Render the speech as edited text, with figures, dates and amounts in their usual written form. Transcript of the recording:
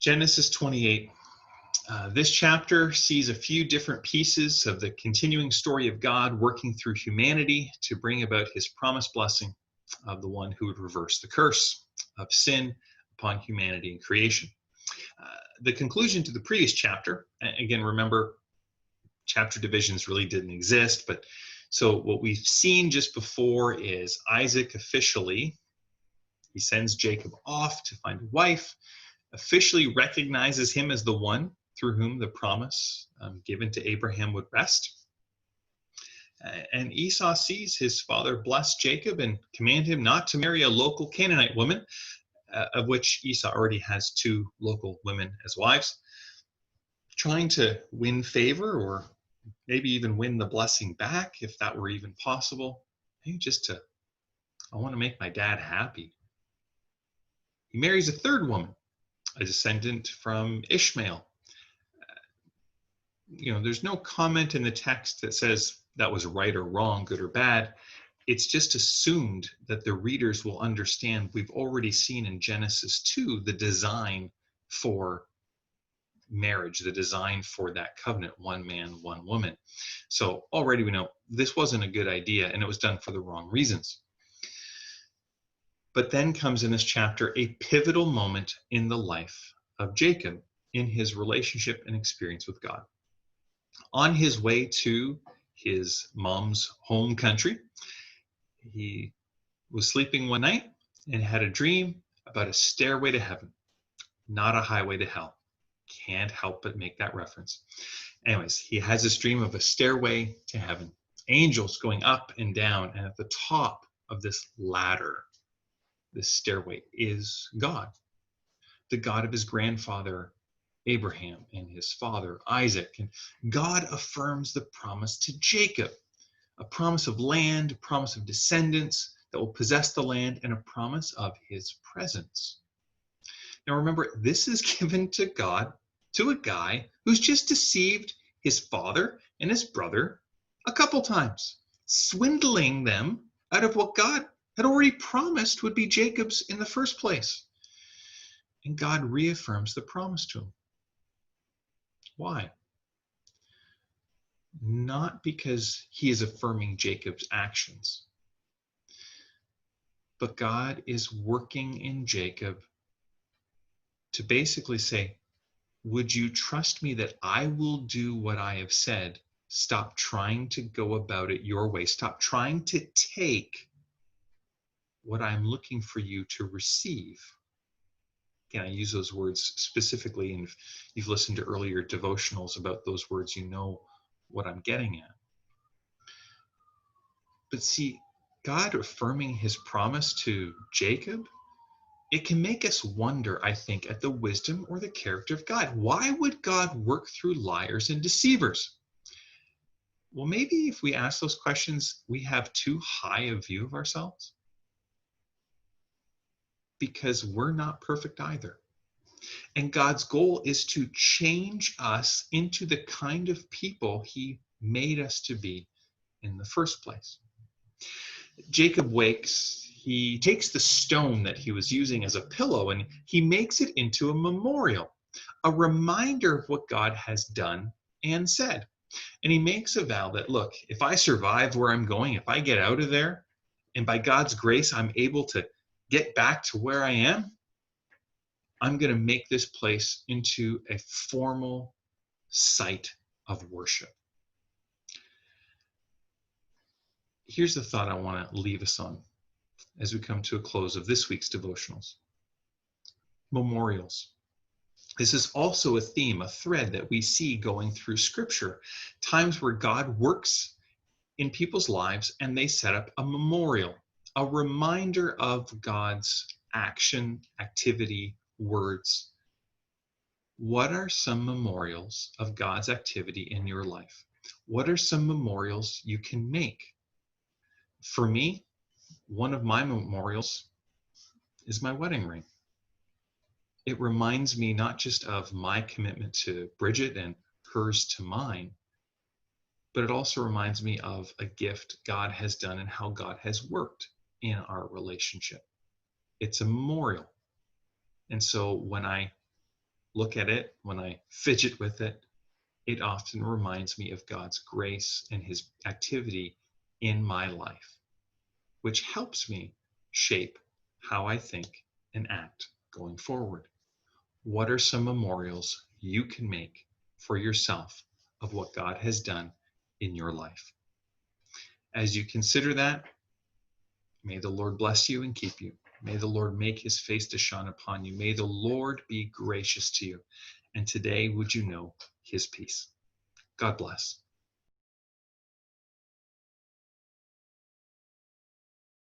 Genesis 28. This chapter sees a few different pieces of the continuing story of God working through humanity to bring about his promised blessing of the one who would reverse the curse of sin upon humanity and creation. The conclusion to the previous chapter, again, remember, chapter divisions really didn't exist, but so what we've seen just before is Isaac officially, he sends Jacob off to find a wife, officially recognizes him as the one through whom the promise given to Abraham would rest. And Esau sees his father bless Jacob and command him not to marry a local Canaanite woman, of which Esau already has 2 local women as wives, trying to win favor or maybe even win the blessing back, if that were even possible. Maybe just I want to make my dad happy. He marries a 3rd woman, a descendant from Ishmael. There's no comment in the text that says that was right or wrong, good or bad. It's just assumed that the readers will understand we've already seen in Genesis 2 the design for marriage, the design for that covenant, 1 man, 1 woman. So already we know this wasn't a good idea and it was done for the wrong reasons. But then comes in this chapter a pivotal moment in the life of Jacob in his relationship and experience with God. On his way to his mom's home country, he was sleeping one night and had a dream about a stairway to heaven, not a highway to hell. Can't help but make that reference. Anyways, he has this dream of a stairway to heaven, angels going up and down, and at the top of this ladder, this stairway, is God, the God of his grandfather Abraham and his father Isaac. And God affirms the promise to Jacob, a promise of land, a promise of descendants that will possess the land, and a promise of his presence. Now remember, this is given to God, to a guy who's just deceived his father and his brother a couple times, swindling them out of what God had already promised would be Jacob's in the first place. And God reaffirms the promise to him. Why? Not because he is affirming Jacob's actions, but God is working in Jacob to basically say, would you trust me that I will do what I have said? Stop trying to go about it your way. Stop trying to take what I'm looking for you to receive. Again, I use those words specifically, and if you've listened to earlier devotionals about those words, you know what I'm getting at. But see, God affirming his promise to Jacob, it can make us wonder, I think, at the wisdom or the character of God. Why would God work through liars and deceivers? Well, maybe if we ask those questions, we have too high a view of ourselves, because we're not perfect either. And God's goal is to change us into the kind of people he made us to be in the first place. Jacob wakes, he takes the stone that he was using as a pillow and he makes it into a memorial, a reminder of what God has done and said. And he makes a vow that, look, if I survive where I'm going, if I get out of there, and by God's grace, I'm able to get back to where I am, I'm going to make this place into a formal site of worship. Here's the thought I want to leave us on as we come to a close of this week's devotionals. Memorials. This is also a theme, a thread that we see going through Scripture. Times where God works in people's lives and they set up a memorial, a reminder of God's action, activity, words. What are some memorials of God's activity in your life? What are some memorials you can make? For me, one of my memorials is my wedding ring. It reminds me not just of my commitment to Bridget and hers to mine, but it also reminds me of a gift God has done and how God has worked in our relationship. It's a memorial. And so when I look at it, when I fidget with it, it often reminds me of God's grace and his activity in my life, which helps me shape how I think and act going forward. What are some memorials you can make for yourself of what God has done in your life? As you consider that, may the Lord bless you and keep you. May the Lord make his face to shine upon you. May the Lord be gracious to you. And today, would you know his peace? God bless.